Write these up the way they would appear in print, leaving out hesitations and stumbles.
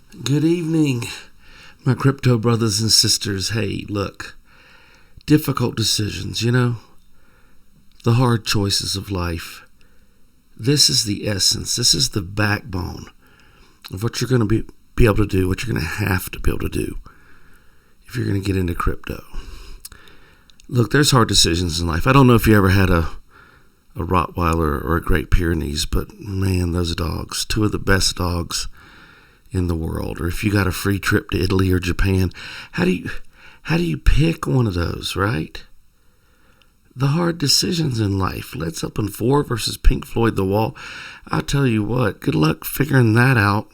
Good evening, my crypto brothers and sisters. Hey, look, difficult decisions, the hard choices of life. This is the essence. This is the backbone of what you're going to be able to do, what you're going to have to be able to do if you're going to get into crypto. Look, there's hard decisions in life. I don't know if you ever had a Rottweiler or a Great Pyrenees, but man, those dogs, two of the best dogs in the world. Or if you got a free trip to Italy or Japan, how do you pick one of those, right? The hard decisions in life. Led Zeppelin 4 versus Pink Floyd The Wall. I'll tell you what, good luck figuring that out.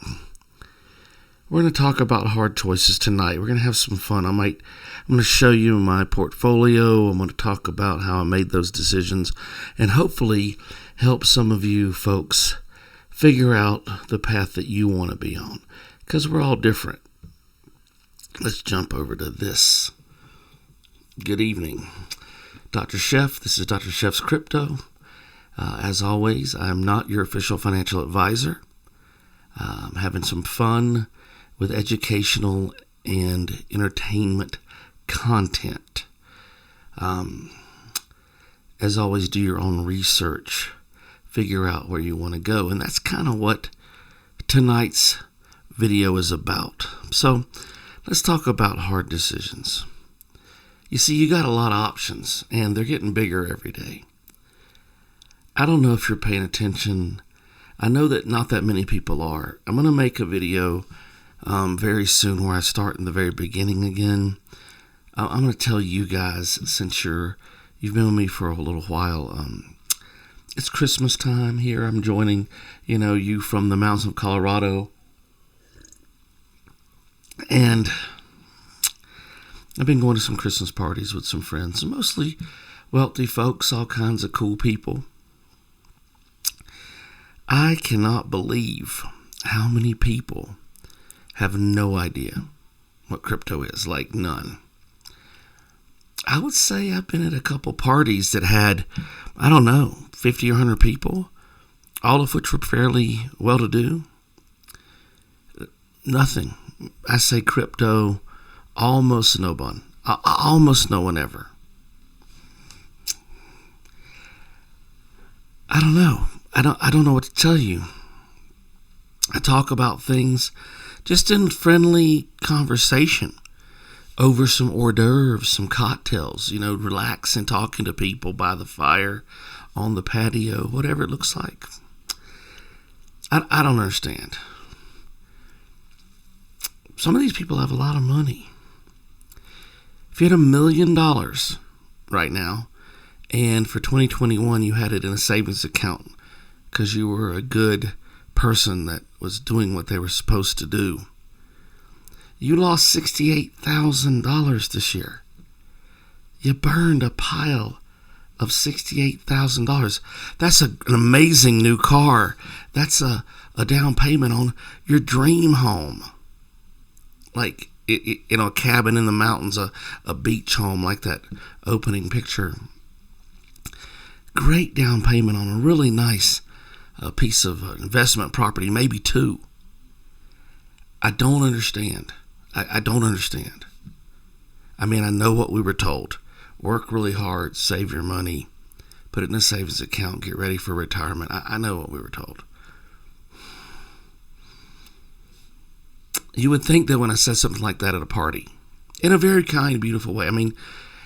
We're going to talk about hard choices tonight. We're going to have some fun. I'm going to show you my portfolio. I'm going to talk about how I made those decisions and hopefully help some of you folks figure out the path that you want to be on, because we're all different. Let's jump over to this. Good evening, Dr. Chef. This is Dr. Chef's Crypto. As always, I'm not your official financial advisor. I'm having some fun with educational and entertainment content. As always, do your own research. Figure out where you want to go. And that's kind of what tonight's video is about. So let's talk about hard decisions. You see, you got a lot of options, and they're getting bigger every day. I don't know if you're paying attention. I know that not that many people are. I'm going to make a video very soon where I start in the very beginning again. I'm going to tell you guys, since you've been with me for a little while, it's Christmas time here. I'm joining, you from the mountains of Colorado. And I've been going to some Christmas parties with some friends, mostly wealthy folks, all kinds of cool people. I cannot believe how many people have no idea what crypto is, like none. I would say I've been at a couple parties that had, 50 or 100 people, all of which were fairly well-to-do. Nothing. I say crypto, almost no one. Almost no one ever. I don't know. I don't know what to tell you. I talk about things just in friendly conversation over some hors d'oeuvres, some cocktails, relaxing, talking to people by the fire, on the patio, whatever it looks like. I don't understand. Some of these people have a lot of money. If you had $1 million right now, and for 2021 you had it in a savings account because you were a good person that was doing what they were supposed to do, you lost $68,000 this year. You burned a pile of $68,000. That's an amazing new car. That's a down payment on your dream home. Like, a cabin in the mountains, a beach home like that opening picture. Great down payment on a really nice piece of investment property, maybe two. I don't understand. I don't understand. I know what we were told. Work really hard, save your money, put it in a savings account, get ready for retirement. I know what we were told. You would think that when I said something like that at a party, in a very kind, beautiful way,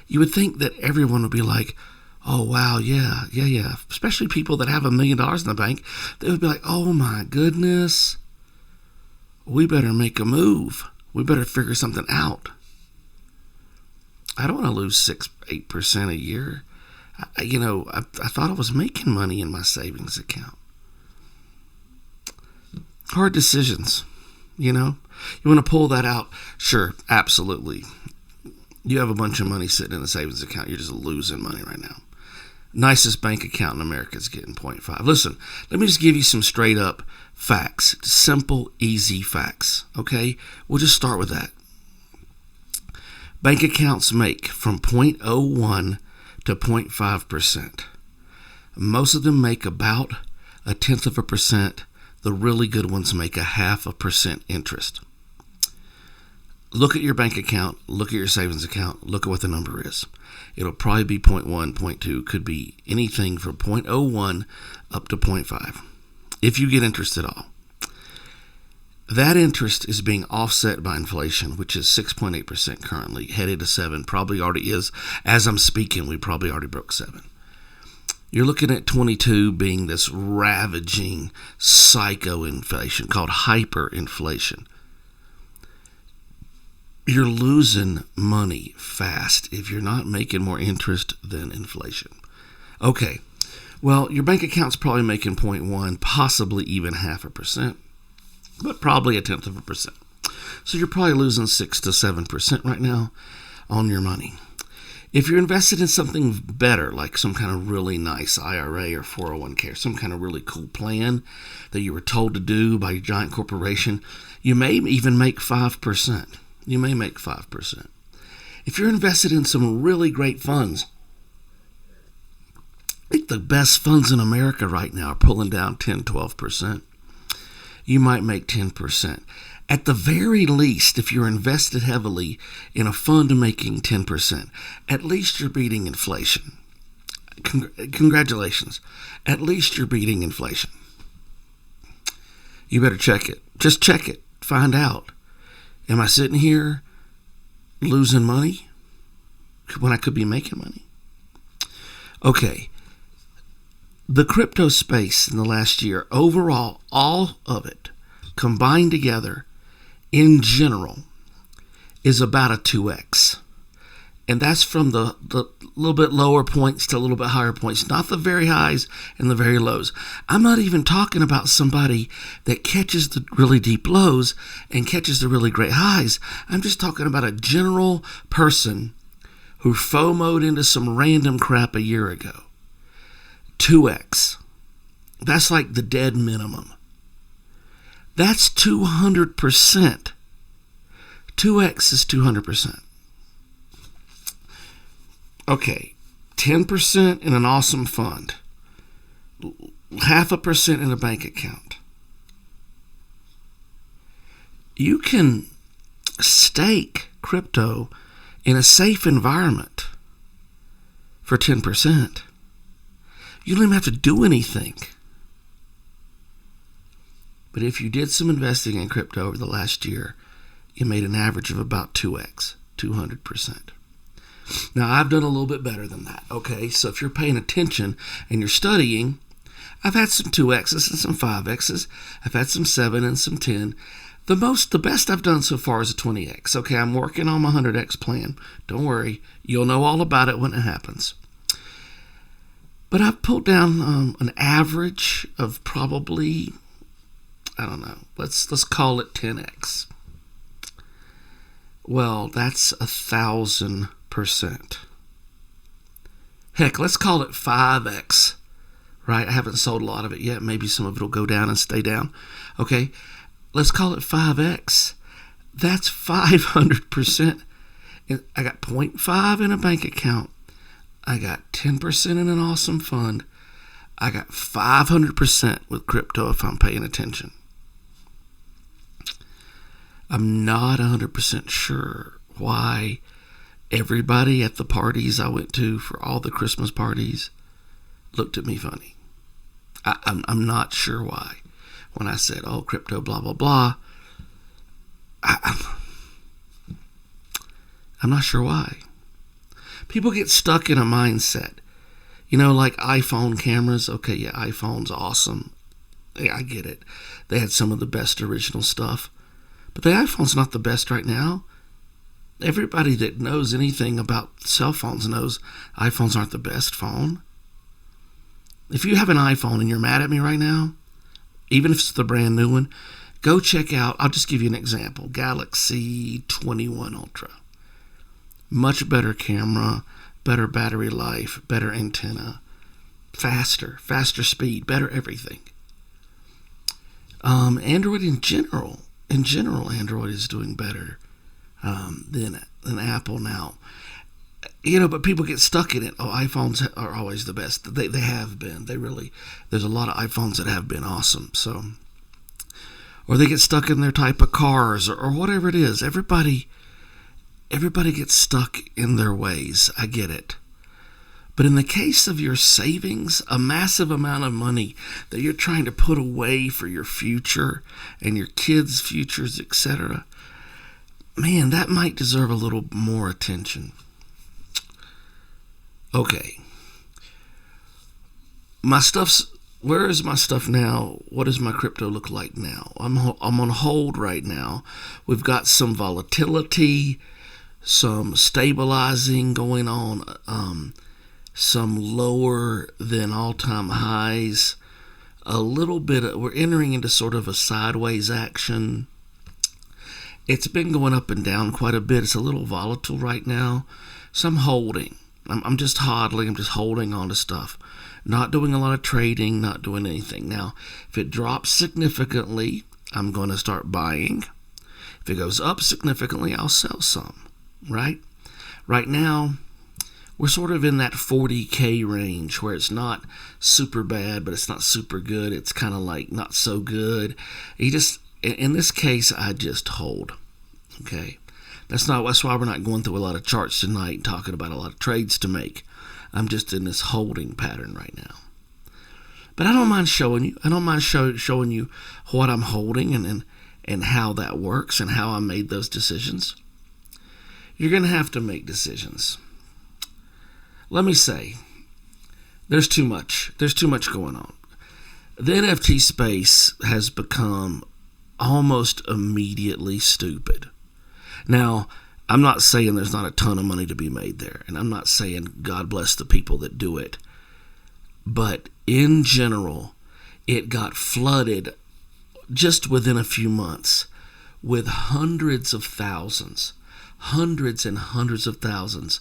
you would think that everyone would be like, oh, wow, yeah. Especially people that have $1 million in the bank. They would be like, oh, my goodness, we better make a move. We better figure something out. I don't want to lose 6-8% a year. I thought I was making money in my savings account. Hard decisions, You want to pull that out? Sure, absolutely. You have a bunch of money sitting in a savings account. You're just losing money right now. Nicest bank account in America is getting 0.5. Listen, let me just give you some straight up facts. Simple, easy facts. Okay? We'll just start with that. Bank accounts make from 0.01 to 0.5%. Most of them make about 0.1%. The really good ones make 0.5% interest. Look at your bank account, look at your savings account, look at what the number is. It'll probably be 0.1, 0.2, could be anything from 0.01 up to 0.5, if you get interest at all. That interest is being offset by inflation, which is 6.8% currently, headed to 7, probably already is. As I'm speaking, we probably already broke 7. You're looking at 22 being this ravaging psycho inflation called hyperinflation. You're losing money fast if you're not making more interest than inflation. Okay, well, your bank account's probably making 0.1, possibly even 0.5%, but probably 0.1%. So you're probably losing 6 to 7% right now on your money. If you're invested in something better, like some kind of really nice IRA or 401k, or some kind of really cool plan that you were told to do by your giant corporation, you may even make 5%. You may make 5%. If you're invested in some really great funds, I think the best funds in America right now are pulling down 10, 12%. You might make 10%. At the very least, if you're invested heavily in a fund making 10%, at least you're beating inflation. Congratulations. At least you're beating inflation. You better check it. Just check it. Find out. Am I sitting here losing money when I could be making money? Okay. The crypto space in the last year, overall, all of it combined together in general is about a 2x. And that's from the little bit lower points to a little bit higher points, not the very highs and the very lows. I'm not even talking about somebody that catches the really deep lows and catches the really great highs. I'm just talking about a general person who FOMO'd into some random crap a year ago. 2x. That's like the dead minimum. That's 200%. 2x is 200%. Okay, 10% in an awesome fund, 0.5% in a bank account. You can stake crypto in a safe environment for 10%. You don't even have to do anything. But if you did some investing in crypto over the last year, you made an average of about 2x, 200%. Now, I've done a little bit better than that, okay? So if you're paying attention and you're studying, I've had some 2x's and some 5x's. I've had some 7 and some 10. The best I've done so far is a 20x. Okay, I'm working on my 100x plan. Don't worry. You'll know all about it when it happens. But I've pulled down an average of probably, I don't know, let's call it 10x. Well, that's 1,000%. Heck, let's call it 5x, right? I haven't sold a lot of it yet. Maybe some of it will go down and stay down. Okay, let's call it 5x. That's 500%. I got 0.5 in a bank account. I got 10% in an awesome fund. I got 500% with crypto if I'm paying attention. I'm not 100% sure why everybody at the parties I went to for all the Christmas parties looked at me funny. I'm not sure why. When I said, oh, crypto, blah, blah, blah, I'm not sure why. People get stuck in a mindset. You know, like iPhone cameras. Okay, yeah, iPhone's awesome. Yeah, I get it. They had some of the best original stuff. But the iPhone's not the best right now. Everybody that knows anything about cell phones knows iPhones aren't the best phone. If you have an iPhone and you're mad at me right now, even if it's the brand new one, go check out, I'll just give you an example, Galaxy 21 Ultra. Much better camera, better battery life, better antenna, faster speed, better everything. Android in general, Android is doing better than Apple now. You know, but people get stuck in it. Oh, iPhones are always the best. They have been. There's a lot of iPhones that have been awesome. So, or they get stuck in their type of cars or whatever it is. Everybody everybody gets stuck in their ways. I get it. But in the case of your savings, a massive amount of money that you're trying to put away for your future and your kids' futures, etc., man, that might deserve a little more attention. Okay. Where is my stuff now? What does my crypto look like now? I'm on hold right now. We've got some volatility, some stabilizing going on, some lower than all-time highs, a little bit. We're entering into sort of a sideways action. It's been going up and down quite a bit. It's a little volatile right now, so I'm holding. I'm just hodling. I'm just holding on to stuff. Not doing a lot of trading, not doing anything. Now, if it drops significantly, I'm going to start buying. If it goes up significantly, I'll sell some, right? Right now, we're sort of in that 40K range where it's not super bad, but it's not super good. It's kind of like not so good. In this case, I just hold, okay? That's why we're not going through a lot of charts tonight and talking about a lot of trades to make. I'm just in this holding pattern right now. But I don't mind showing you. I don't mind showing you what I'm holding and how that works and how I made those decisions. You're going to have to make decisions. Let me say, there's too much. There's too much going on. The NFT space has become almost immediately stupid. Now, I'm not saying there's not a ton of money to be made there, and I'm not saying God bless the people that do it. But in general, it got flooded just within a few months with hundreds and hundreds of thousands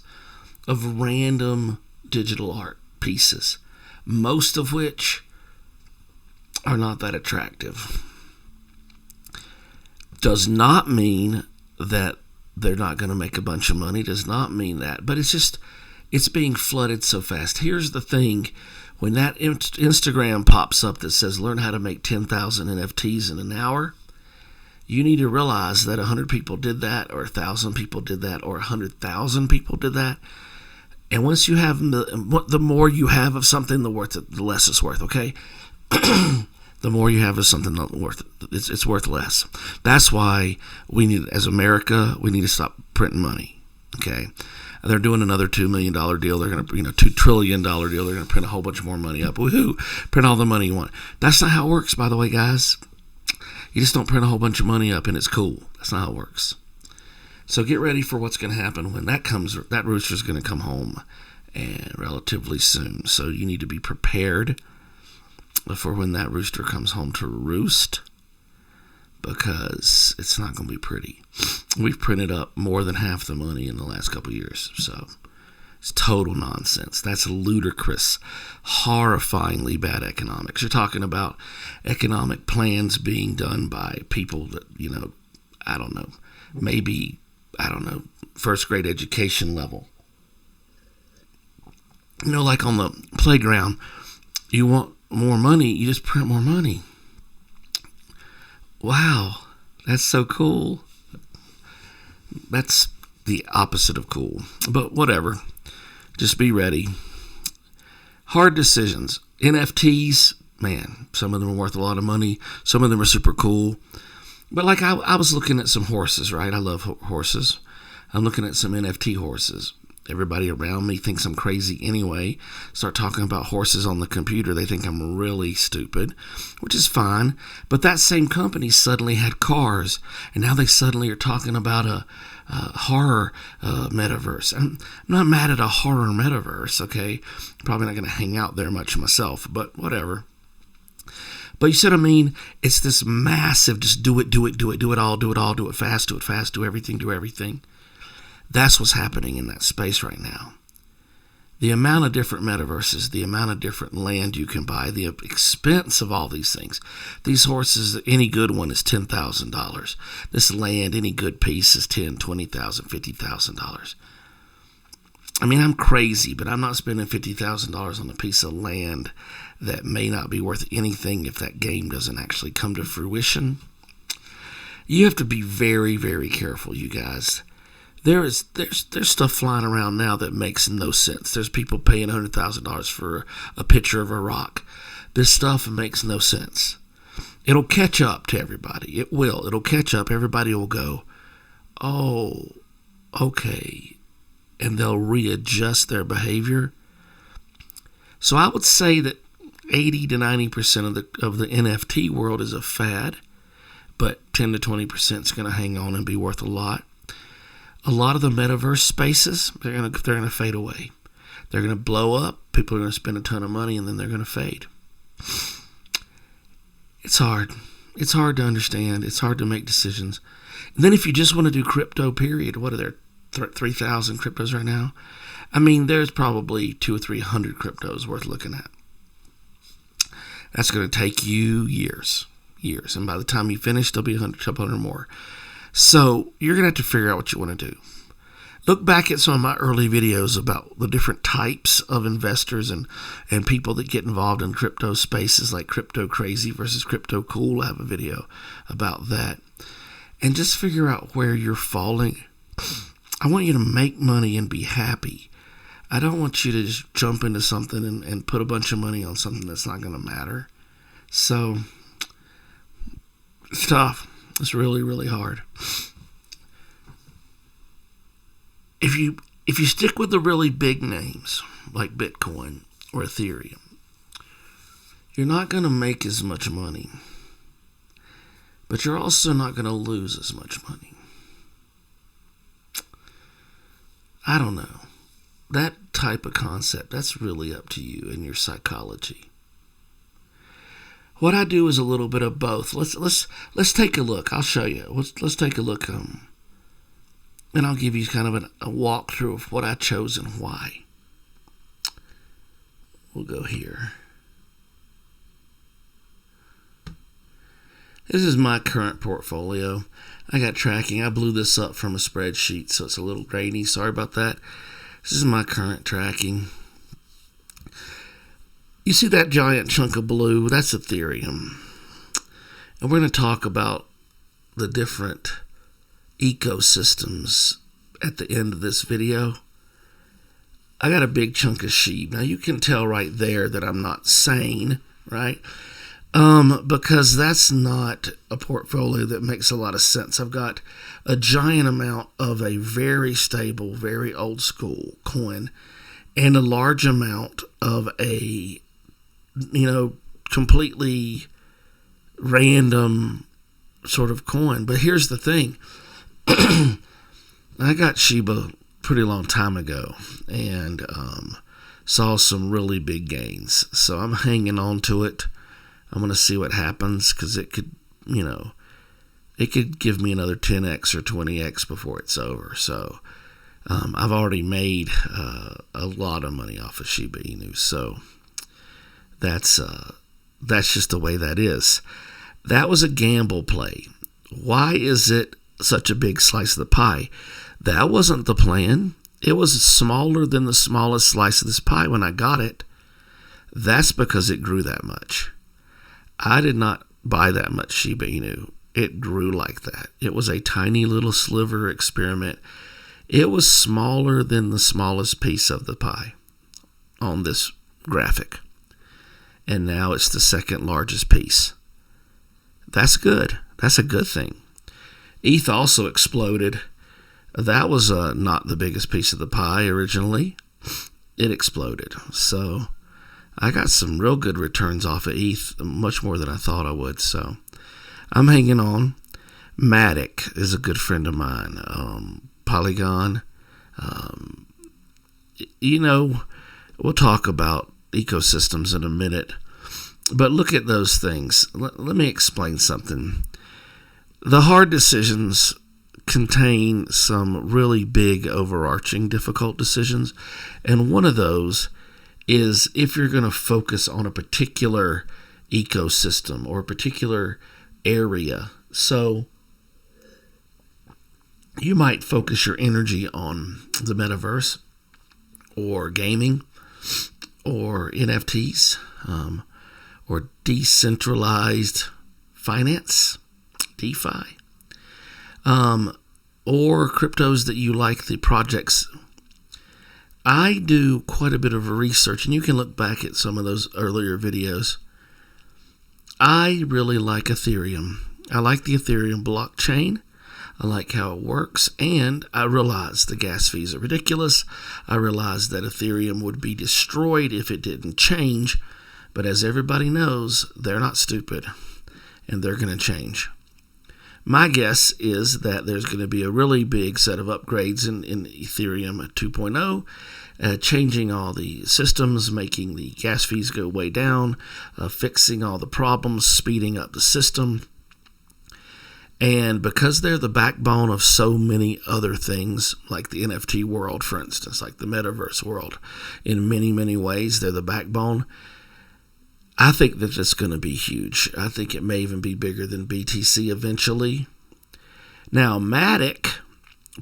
of random digital art pieces, most of which are not that attractive. Does not mean that they're not going to make a bunch of money, does not mean that, but it's being flooded so fast. Here's the thing, when that Instagram pops up that says learn how to make 10,000 NFTs in an hour, you need to realize that 100 people did that, or 1,000 people did that, or 100,000 people did that. And once you have, the more you have of something, the less it's worth, okay? The more you have of something, it's worth less. That's why we need, as America, we need to stop printing money, okay? They're doing another $2 million deal. They're going to, $2 trillion deal. They're going to print a whole bunch more money up. Woohoo! Print all the money you want. That's not how it works, by the way, guys. You just don't print a whole bunch of money up and it's cool. That's not how it works. So get ready for what's going to happen when that comes. That rooster's going to come home, and relatively soon. So you need to be prepared for when that rooster comes home to roost, because it's not going to be pretty. We've printed up more than half the money in the last couple of years, so it's total nonsense. That's ludicrous, horrifyingly bad economics. You're talking about economic plans being done by people that, first grade education level. Like on the playground, you want more money, you just print more money. Wow, that's so cool. That's the opposite of cool, but whatever. Just be ready. Hard decisions. NFTs, man, some of them are worth a lot of money. Some of them are super cool. But like I was looking at some horses, right? I love horses. I'm looking at some NFT horses. Everybody around me thinks I'm crazy anyway. Start talking about horses on the computer. They think I'm really stupid, which is fine. But that same company suddenly had cars, and now they suddenly are talking about a horror metaverse. I'm not mad at a horror metaverse, okay? Probably not going to hang out there much myself, but whatever. But you see what I mean? It's this massive, just do it all, do it fast, do everything. That's what's happening in that space right now. The amount of different metaverses, the amount of different land you can buy, the expense of all these things. These horses, any good one is $10,000. This land, any good piece is $10,000, $20,000, $50,000. I mean, I'm crazy, but I'm not spending $50,000 on a piece of land that may not be worth anything if that game doesn't actually come to fruition. You have to be very, very careful, you guys. there's stuff flying around now that makes no sense. There's people paying $100,000 for a picture of a rock. This stuff makes no sense. It'll catch up to everybody. It will. It'll catch up. Everybody will go, oh, okay, and they'll readjust their behavior. So I would say that 80 to 90% of the NFT world is a fad, but 10 to 20% is going to hang on and be worth a lot. A lot of the metaverse spaces, they're going to fade away. They're going to blow up. People are going to spend a ton of money, and then they're going to fade. It's hard. It's hard to understand. It's hard to make decisions. And then if you just want to do crypto, period, what are there, 3,000 cryptos right now? I mean, there's probably 200 or 300 cryptos worth looking at. That's going to take you years. And by the time you finish, there'll be 100 more. So you're going to have to figure out what you want to do. Look back at some of my early videos about the different types of investors and people that get involved in crypto spaces, like crypto crazy versus crypto cool. I have a video about that. And just figure out where you're falling. I want you to make money and be happy. I don't want you to just jump into something and put a bunch of money on something that's not going to matter. So it's tough. It's really, really hard. If you stick with the really big names like Bitcoin or Ethereum, you're not going to make as much money, but you're also not going to lose as much money. I don't know. That type of concept, that's really up to you and your psychology. What I do is a little bit of both. Let's take a look. I'll show you. Let's take a look. And I'll give you kind of a walkthrough of what I chose and why. We'll go here. This is my current portfolio. I got tracking. I blew this up from a spreadsheet, so it's a little grainy. Sorry about that. This is my current tracking. You see that giant chunk of blue? That's Ethereum. And we're going to talk about the different ecosystems at the end of this video. I got a big chunk of sheep. Now you can tell right there that I'm not sane, right? Because that's not a portfolio that makes a lot of sense. I've got a giant amount of a very stable, very old school coin and a large amount of a, completely random sort of coin. But here's the thing. I got Shiba pretty long time ago and saw some really big gains. So I'm hanging on to it. I'm going to see what happens because it could, it could give me another 10x or 20x before it's over. So I've already made a lot of money off of Shiba Inu. So that's just the way that is. That was a gamble play. Why is it such a big slice of the pie? That wasn't the plan. It was smaller than the smallest slice of this pie when I got it. That's because it grew that much. I did not buy that much Shiba Inu. It grew like that. It was a tiny little sliver experiment. It was smaller than the smallest piece of the pie on this graphic. And now it's the second largest piece. That's good. That's a good thing. ETH also exploded. That was not the biggest piece of the pie originally. It exploded. So I got some real good returns off of ETH, much more than I thought I would. So I'm hanging on. Matic is a good friend of mine. Polygon. We'll talk about ecosystems in a minute. But look at those things. Let me explain something. The hard decisions contain some really big, overarching, difficult decisions. And one of those is if you're going to focus on a particular ecosystem or a particular area. So you might focus your energy on the metaverse or gaming or NFTs or decentralized finance, DeFi. or cryptos that you like the projects. I do quite a bit of research, and you can look back at some of those earlier videos. I really like Ethereum. I like the Ethereum blockchain. I like how it works, and I realize the gas fees are ridiculous. I realize that Ethereum would be destroyed if it didn't change, but as everybody knows, they're not stupid, and they're going to change. My guess is that there's going to be a really big set of upgrades in Ethereum 2.0, changing all the systems, making the gas fees go way down, fixing all the problems, speeding up the system. And because they're the backbone of so many other things, like the NFT world, for instance, like the metaverse world, in many, many ways, they're the backbone. I think that it's going to be huge. I think it may even be bigger than BTC eventually. Now, Matic,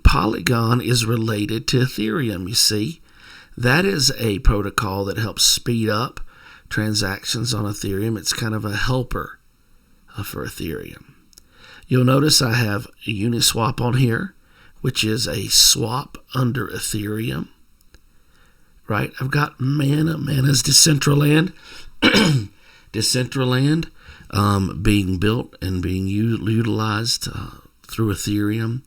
Polygon, is related to Ethereum, you see. That is a protocol that helps speed up transactions on Ethereum. It's kind of a helper for Ethereum. You'll notice I have a Uniswap on here, which is a swap under Ethereum. Right? I've got Mana. Mana's Decentraland. Decentraland being built and being utilized through Ethereum.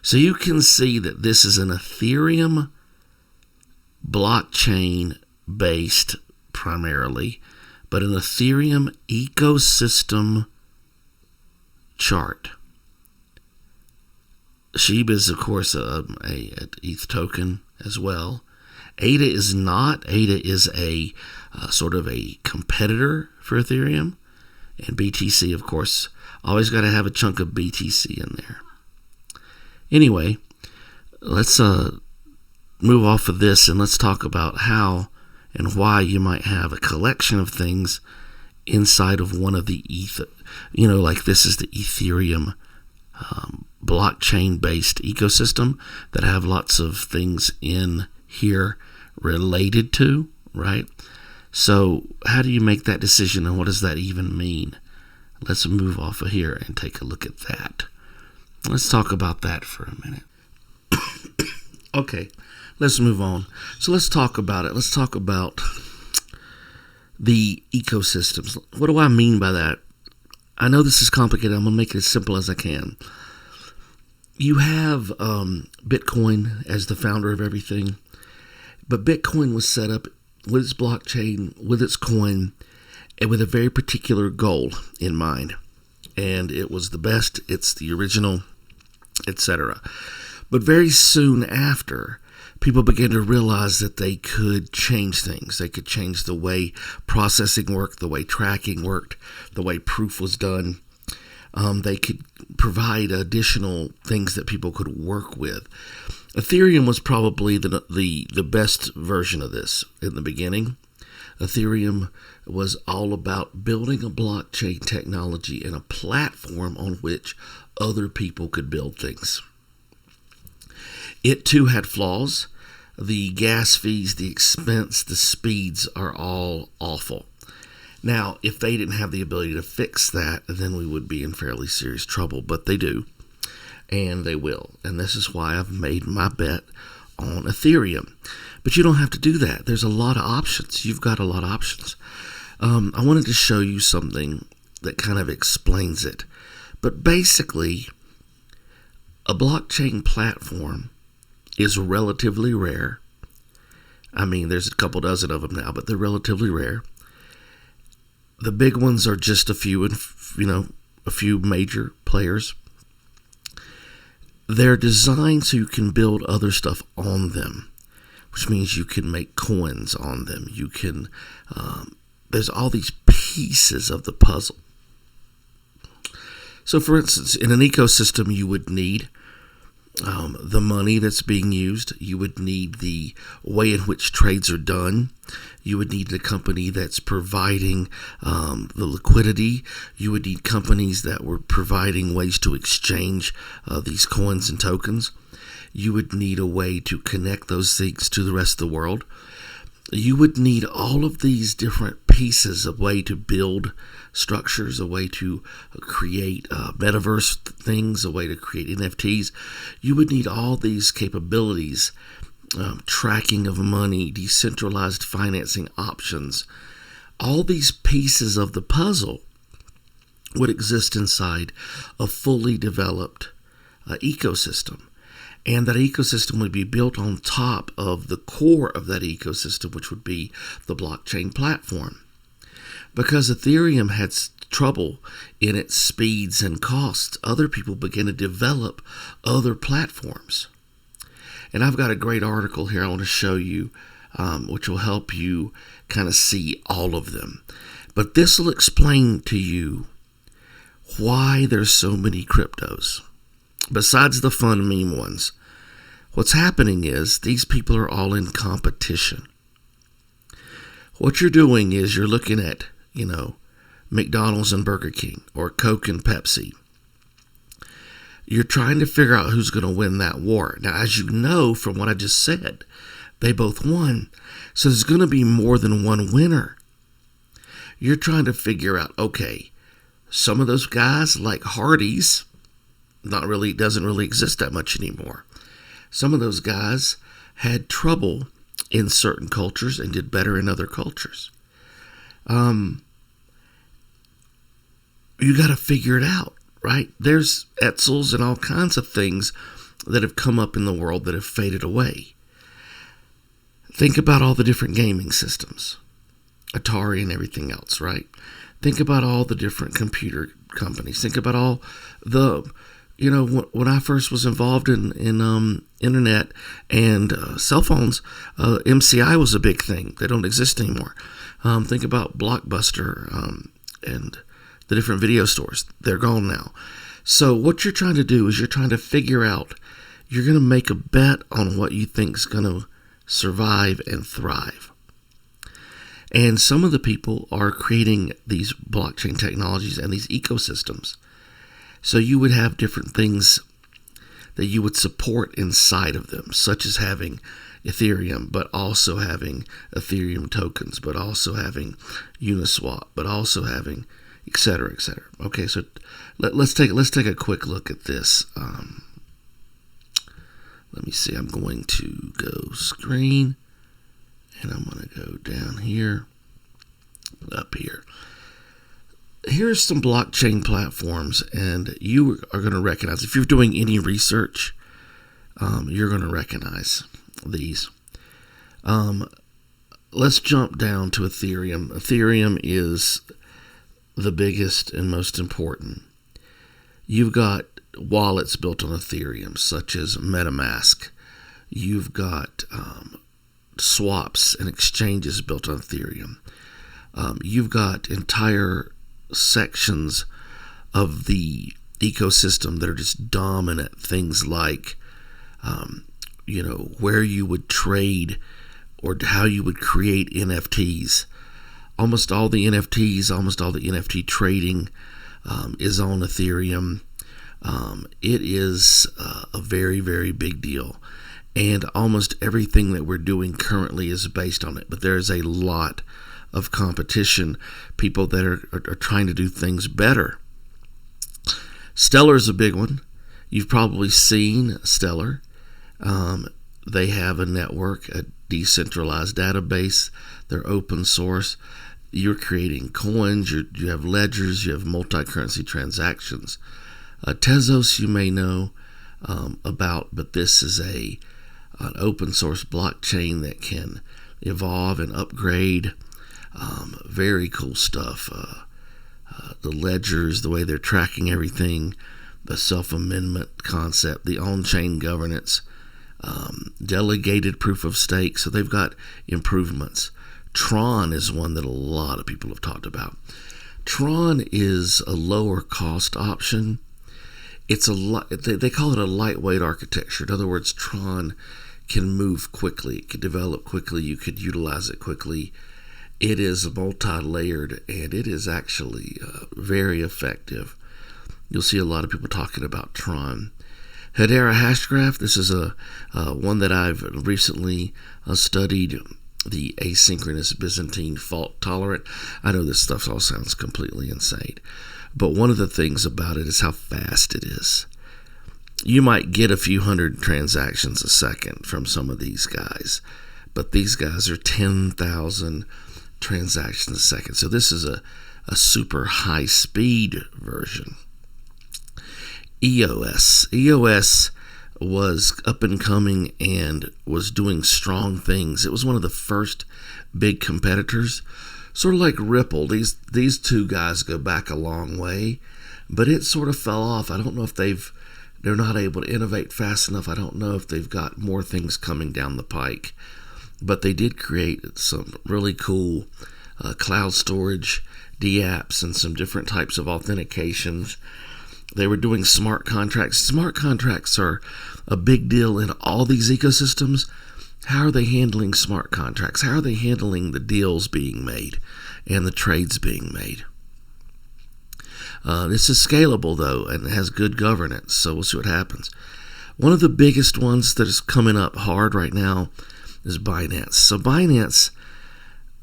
So you can see that this is an Ethereum blockchain based primarily, but an Ethereum ecosystem chart. SHIB is, of course, a ETH token as well. ADA is not. ADA is a sort of a competitor for Ethereum. And BTC, of course, always got to have a chunk of BTC in there. Anyway, let's move off of this and let's talk about how and why you might have a collection of things inside of one of the like this is the Ethereum blockchain-based ecosystem that have lots of things in here related to, right? So how do you make that decision, and what does that even mean? Let's move off of here and take a look at that. Let's talk about that for a minute. Okay, let's move on. So let's talk about it. Let's talk about the ecosystems. What do I mean by that? I know this is complicated. I'm going to make it as simple as I can. You have Bitcoin as the founder of everything, but Bitcoin was set up with its blockchain, with its coin, and with a very particular goal in mind. And it was the best, it's the original, etc. But very soon after, people began to realize that they could change things. They could change the way processing worked, the way tracking worked, the way proof was done. They could provide additional things that people could work with. Ethereum was probably the best version of this in the beginning. Ethereum was all about building a blockchain technology and a platform on which other people could build things. It too had flaws. The gas fees, the expense, the speeds are all awful. Now, if they didn't have the ability to fix that, then we would be in fairly serious trouble. But they do, and they will. And this is why I've made my bet on Ethereum. But you don't have to do that. There's a lot of options. You've got a lot of options. I wanted to show you something that kind of explains it. But basically, a blockchain platform is relatively rare. I mean, there's a couple dozen of them now, but they're relatively rare. The big ones are just a few, a few major players. They're designed so you can build other stuff on them, which means you can make coins on them. You can, there's all these pieces of the puzzle. So, for instance, in an ecosystem, you would need the money that's being used. You would need the way in which trades are done. You would need the company that's providing the liquidity. You would need companies that were providing ways to exchange these coins and tokens. You would need a way to connect those things to the rest of the world. You would need all of these different pieces, a way to build structures, a way to create metaverse things, a way to create NFTs. You would need all these capabilities, tracking of money, decentralized financing options. All these pieces of the puzzle would exist inside a fully developed ecosystem. And that ecosystem would be built on top of the core of that ecosystem, which would be the blockchain platform. Because Ethereum had trouble in its speeds and costs, other people began to develop other platforms. And I've got a great article here I want to show you, which will help you kind of see all of them. But this will explain to you why there's so many cryptos. Besides the fun meme ones, what's happening is these people are all in competition. What you're doing is you're looking at, McDonald's and Burger King, or Coke and Pepsi. You're trying to figure out who's going to win that war. Now, as you know from what I just said, they both won. So there's going to be more than one winner. You're trying to figure out, okay, some of those guys like Hardee's, doesn't really exist that much anymore. Some of those guys had trouble in certain cultures and did better in other cultures. You got to figure it out, right? There's Etzels and all kinds of things that have come up in the world that have faded away. Think about all the different gaming systems, Atari and everything else, right? Think about all the different computer companies. Think about all the, when I first was involved in internet and cell phones, MCI was a big thing. They don't exist anymore. Think about Blockbuster and the different video stores. They're gone now. So what you're trying to do is you're trying to figure out, you're going to make a bet on what you think is going to survive and thrive. And some of the people are creating these blockchain technologies and these ecosystems. So you would have different things that you would support inside of them, such as having Ethereum, but also having Ethereum tokens, but also having Uniswap, but also having et cetera, et cetera. Okay, so let's take a quick look at this. Let me see. I'm going to go screen, and I'm going to go down here, up here. Here's some blockchain platforms, and you are going to recognize, if you're doing any research, you're going to recognize these. Let's jump down to Ethereum. Ethereum is the biggest and most important. You've got wallets built on Ethereum, such as MetaMask. You've got swaps and exchanges built on Ethereum. You've got entire sections of the ecosystem that are just dominant. Things like, where you would trade or how you would create NFTs. Almost all the NFT trading is on Ethereum. It is a very, very big deal. And almost everything that we're doing currently is based on it. But there is a lot of competition, people that are trying to do things better. Stellar is a big one. You've probably seen Stellar. They have a network, a decentralized database. They're open source. You're creating coins. You have ledgers. You have multi-currency transactions. Tezos you may know about, but this is an open source blockchain that can evolve and upgrade. Very cool stuff. The ledgers, the way they're tracking everything, the self-amendment concept, the on-chain governance, delegated proof of stake. So they've got improvements. Tron is one that a lot of people have talked about. Tron is a lower cost option. It's they call it a lightweight architecture. In other words, Tron can move quickly. It can develop quickly. You could utilize it quickly. It is multi-layered, and it is actually very effective. You'll see a lot of people talking about Tron. Hedera Hashgraph, this is a one that I've recently studied the asynchronous Byzantine fault tolerant. I know this stuff all sounds completely insane, but one of the things about it is how fast it is. You might get a few hundred transactions a second from some of these guys, but these guys are 10,000 transactions a second. So this is a super high speed version. EOS was up and coming and was doing strong things. It was one of the first big competitors, sort of like Ripple. These two guys go back a long way, but it sort of fell off. I don't know if they're not able to innovate fast enough. I don't know if they've got more things coming down the pike, but they did create some really cool cloud storage dApps and some different types of authentications. They were doing smart contracts. Smart contracts are a big deal in all these ecosystems. How are they handling smart contracts? How are they handling the deals being made and the trades being made? This is scalable, though, and it has good governance, so we'll see what happens. One of the biggest ones that is coming up hard right now is Binance. So Binance,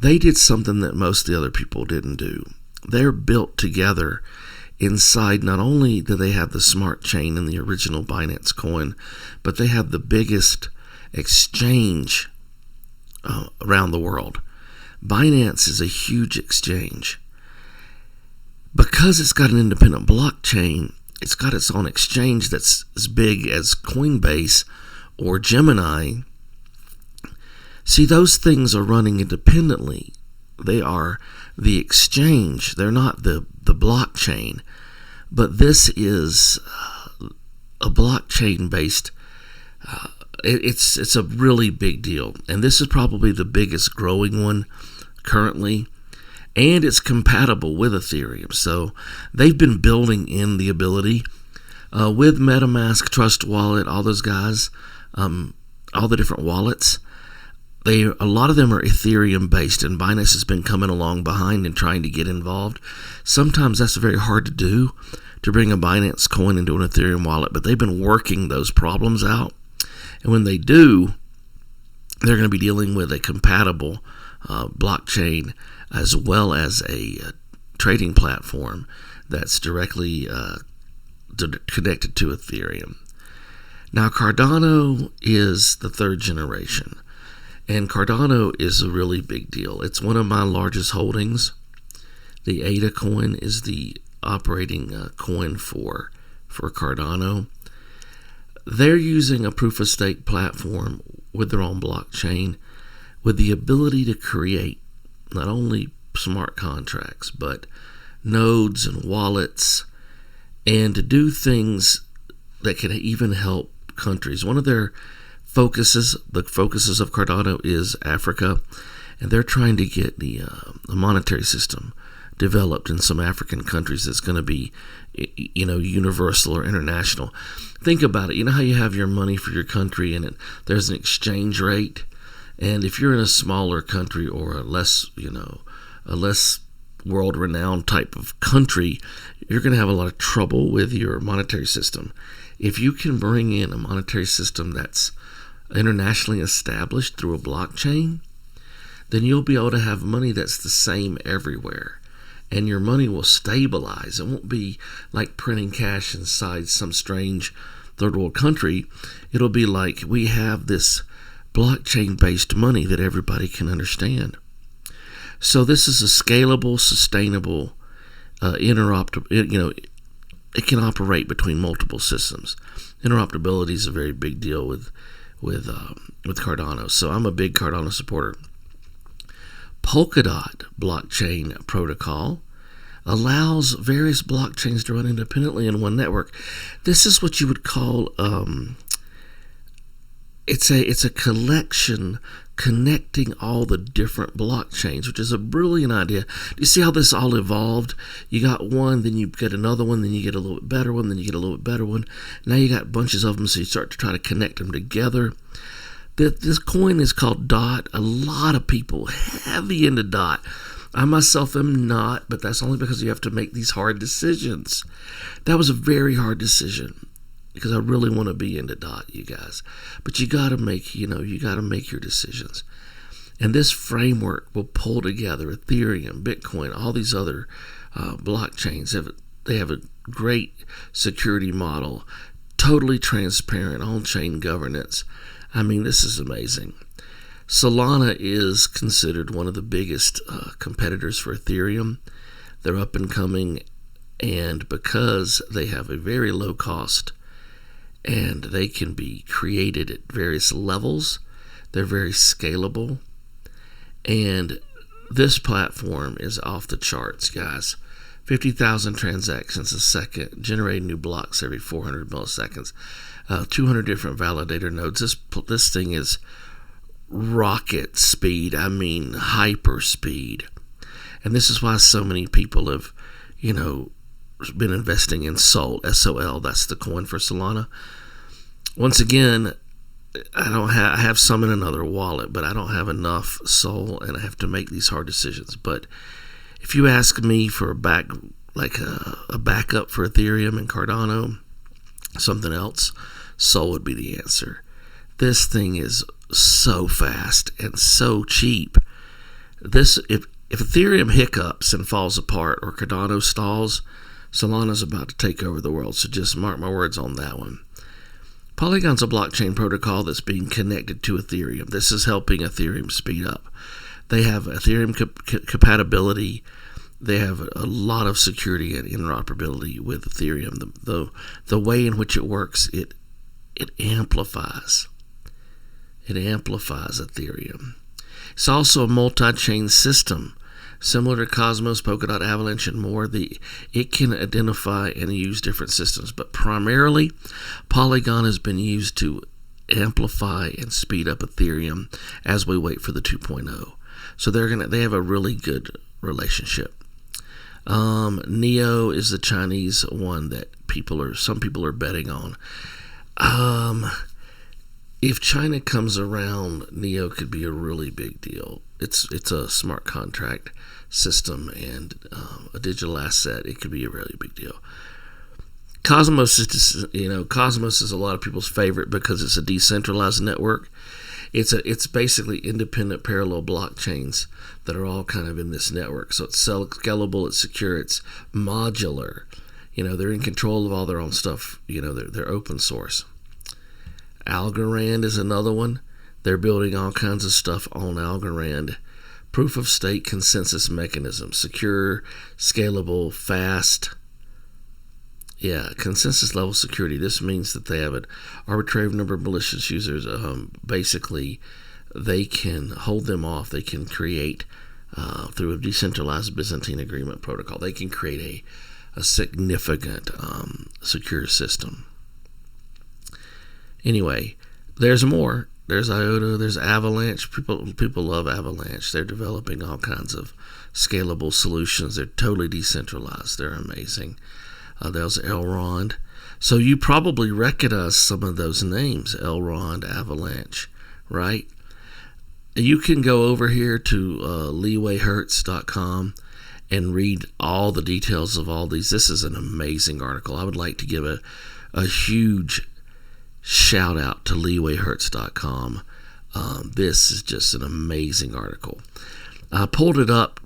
they did something that most of the other people didn't do. They're built together inside. Not only do they have the smart chain and the original Binance coin, but they have the biggest exchange around the world. Binance is a huge exchange. Because it's got an independent blockchain, it's got its own exchange that's as big as Coinbase or Gemini. See, those things are running independently. They are the exchange. They're not the blockchain. But this is a blockchain-based. It's a really big deal. And this is probably the biggest growing one currently. And it's compatible with Ethereum. So they've been building in the ability with MetaMask, Trust Wallet, all those guys, all the different wallets. A lot of them are Ethereum based, and Binance has been coming along behind and trying to get involved. Sometimes that's very hard to do, to bring a Binance coin into an Ethereum wallet, but they've been working those problems out. And when they do, they're going to be dealing with a compatible blockchain as well as a trading platform that's directly connected to Ethereum. Now, Cardano is the third generation, and Cardano is a really big deal. It's one of my largest holdings. The ADA coin is the operating coin for Cardano. They're using a proof-of-stake platform with their own blockchain with the ability to create not only smart contracts, but nodes and wallets, and to do things that can even help countries. One of their focuses, the focuses of Cardano, is Africa, and they're trying to get the monetary system developed in some African countries that's going to be, universal or international. Think about it. You know how you have your money for your country, and there's an exchange rate, and if you're in a smaller country or a less world-renowned type of country, you're going to have a lot of trouble with your monetary system. If you can bring in a monetary system that's internationally established through a blockchain, then you'll be able to have money that's the same everywhere. And your money will stabilize. It won't be like printing cash inside some strange third world country. It'll be like we have this blockchain-based money that everybody can understand. So this is a scalable, sustainable, interoperable. It can operate between multiple systems. Interoperability is a very big deal with Cardano. So I'm a big Cardano supporter. Polkadot blockchain protocol allows various blockchains to run independently in one network. This is what you would call it's a collection connecting all the different blockchains, which is a brilliant idea. Do you see how this all evolved? You got one, then you get another one, then you get a little bit better one, then you get a little bit better one. Now you got bunches of them, so you start to try to connect them together. This coin is called DOT. A lot of people heavy into DOT. I myself am not, but that's only because you have to make these hard decisions. That was a very hard decision because I really want to be into DOT, you guys. But you got to make, your decisions. And this framework will pull together Ethereum, Bitcoin, all these other blockchains. They have a great security model, totally transparent on-chain governance. I mean, this is amazing. Solana is considered one of the biggest competitors for Ethereum. They're up and coming, and because they have a very low cost and they can be created at various levels, they're very scalable. And this platform is off the charts, guys. 50,000 transactions a second, generating new blocks every 400 milliseconds, 200 different validator nodes. This thing is rocket speed. I mean, hyper speed. And this is why so many people have, been investing in SOL, SOL. That's the coin for Solana. Once again, I have some in another wallet, but I don't have enough SOL, and I have to make these hard decisions. But if you ask me for a backup for Ethereum and Cardano, something else, SOL would be the answer. This thing is so fast and so cheap. If Ethereum hiccups and falls apart, or Cardano stalls, Solana's about to take over the world. So just mark my words on that one. Polygon's a blockchain protocol that's being connected to Ethereum. This is helping Ethereum speed up. They have Ethereum compatibility. They have a lot of security and interoperability with Ethereum. The way in which it works, it amplifies. It amplifies Ethereum. It's also a multi-chain system, similar to Cosmos, Polkadot, Avalanche, and more. It can identify and use different systems, but primarily Polygon has been used to amplify and speed up Ethereum as we wait for the 2.0. So they have a really good relationship. Neo is the Chinese one that some people are betting on. If China comes around, Neo could be a really big deal. It's a smart contract system and a digital asset. It could be a really big deal. Cosmos is Cosmos is a lot of people's favorite because it's a decentralized network. It's basically independent parallel blockchains that are all kind of in this network. So it's scalable, it's secure, it's modular. They're in control of all their own stuff. They're open source. Algorand is another one. They're building all kinds of stuff on Algorand. Proof of stake consensus mechanism. Secure, scalable, fast. Yeah, consensus level security. This means that they have an arbitrary number of malicious users. Basically, they can hold them off. They can create, through a decentralized Byzantine agreement protocol, they can create a significant secure system. Anyway, there's more. There's IOTA, there's Avalanche. People love Avalanche. They're developing all kinds of scalable solutions. They're totally decentralized. They're amazing. There's Algorand. So you probably recognize some of those names, Algorand, Avalanche, right? You can go over here to leewayhertz.com and read all the details of all these. This is an amazing article. I would like to give a huge shout out to leewayhertz.com. This is just an amazing article. I pulled it up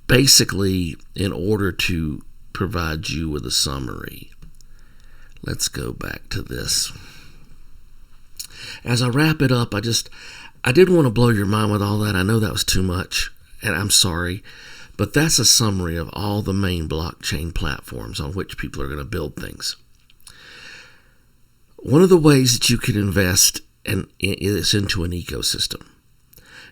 basically in order to provide you with a summary. Let's go back to this. As I wrap it up, I didn't want to blow your mind with all that. I know that was too much, and I'm sorry, but that's a summary of all the main blockchain platforms on which people are going to build things. One of the ways that you can invest is into an ecosystem.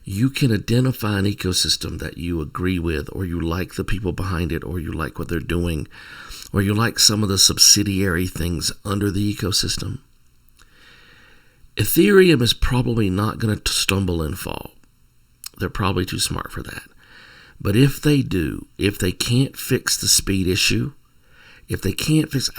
You can identify an ecosystem that you agree with, or you like the people behind it, or you like what they're doing, or you like some of the subsidiary things under the ecosystem. Ethereum is probably not going to stumble and fall. They're probably too smart for that. But if they do, if they can't fix the speed issue, if they can't fix,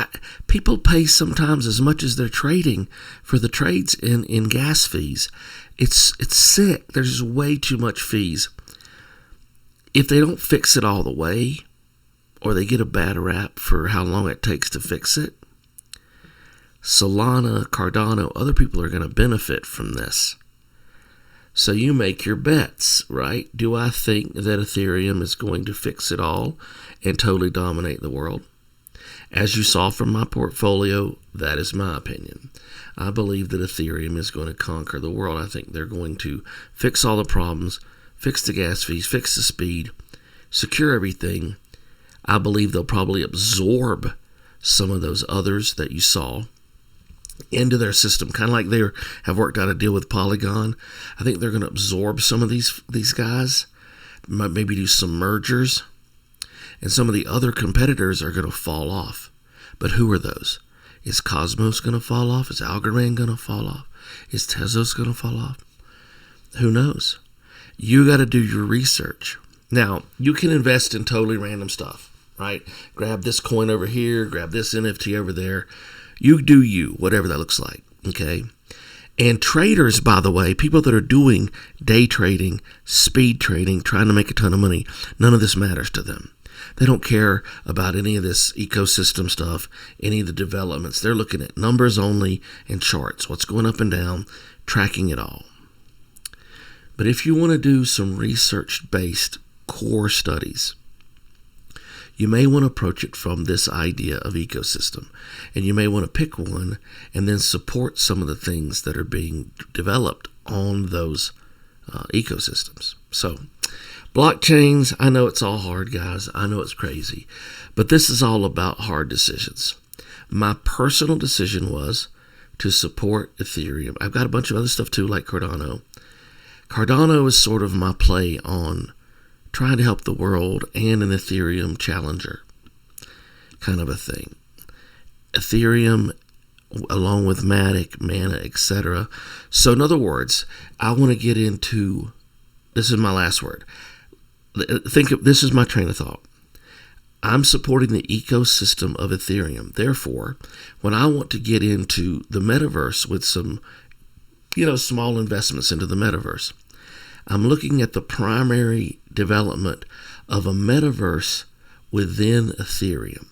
people pay sometimes as much as they're trading for the trades in gas fees. It's sick. There's just way too much fees. If they don't fix it all the way, or they get a bad rap for how long it takes to fix it, Solana, Cardano, other people are going to benefit from this. So you make your bets, right? Do I think that Ethereum is going to fix it all and totally dominate the world? As you saw from my portfolio, that is my opinion. I believe that Ethereum is going to conquer the world. I think they're going to fix all the problems, fix the gas fees, fix the speed, secure everything. I believe they'll probably absorb some of those others that you saw into their system, kind of like they have worked out a deal with Polygon. I think they're going to absorb some of these guys, maybe do some mergers, and some of the other competitors are going to fall off. But who are those? Is Cosmos going to fall off? Is Algorand going to fall off? Is Tezos going to fall off? Who knows? You got to do your research. Now, you can invest in totally random stuff, right? Grab this coin over here, grab this NFT over there. You do you, whatever that looks like, okay? And traders, by the way, people that are doing day trading, speed trading, trying to make a ton of money, none of this matters to them. They don't care about any of this ecosystem stuff, any of the developments. They're looking at numbers only and charts, what's going up and down, tracking it all. But if you want to do some research-based core studies, you may want to approach it from this idea of ecosystem. And you may want to pick one and then support some of the things that are being developed on those ecosystems. So, blockchains, I know it's all hard, guys. I know it's crazy. But this is all about hard decisions. My personal decision was to support Ethereum. I've got a bunch of other stuff too, like Cardano. Cardano is sort of my play on trying to help the world and an Ethereum challenger kind of a thing. Ethereum, along with Matic, Mana, etc. So in other words, I want to get into, this is my last word. This is my train of thought. I'm supporting the ecosystem of Ethereum. Therefore, when I want to get into the metaverse with some, small investments into the metaverse, I'm looking at the primary development of a metaverse within Ethereum.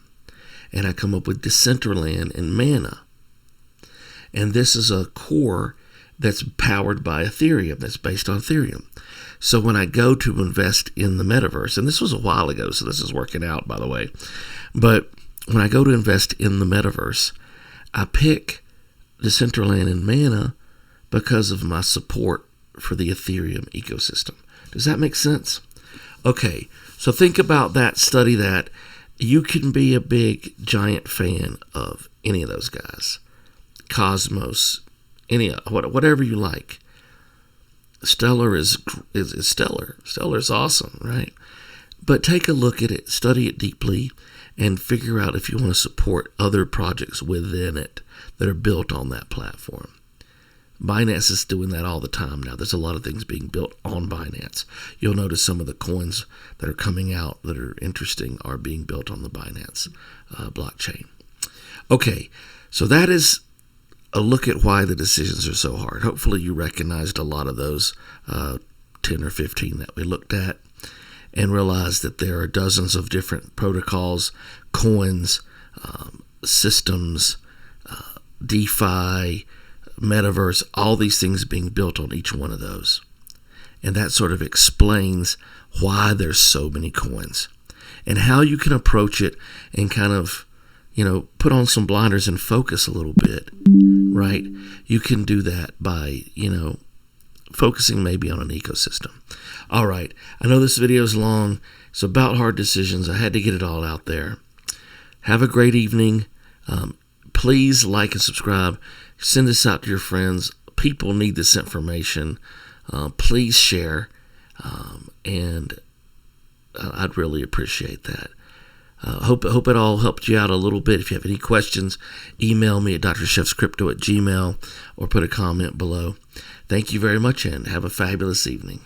And I come up with Decentraland and Mana. And this is a core that's powered by Ethereum, that's based on Ethereum. So when I go to invest in the metaverse, and this was a while ago, so this is working out, by the way. But when I go to invest in the metaverse, I pick Decentraland and Mana because of my support for the Ethereum ecosystem. Does that make sense? Okay, so think about that, study that. You can be a big, giant fan of any of those guys. Cosmos, whatever you like. Stellar is stellar. Stellar is awesome, right? But take a look at it, study it deeply, and figure out if you want to support other projects within it that are built on that platform. Binance is doing that all the time now. There's a lot of things being built on Binance. You'll notice some of the coins that are coming out that are interesting are being built on the Binance blockchain. Okay, so that is a look at why the decisions are so hard. Hopefully you recognized a lot of those 10 or 15 that we looked at and realized that there are dozens of different protocols, coins, systems, DeFi, metaverse, all these things being built on each one of those. And that sort of explains why there's so many coins and how you can approach it and kind of, put on some blinders and focus a little bit, right? You can do that by, focusing maybe on an ecosystem. All right. I know this video is long. It's about hard decisions. I had to get it all out there. Have a great evening. Please like and subscribe. Send this out to your friends. People need this information. Please share. And I'd really appreciate that. Hope it all helped you out a little bit. If you have any questions, email me at drchefscrypto@gmail.com or put a comment below. Thank you very much and have a fabulous evening.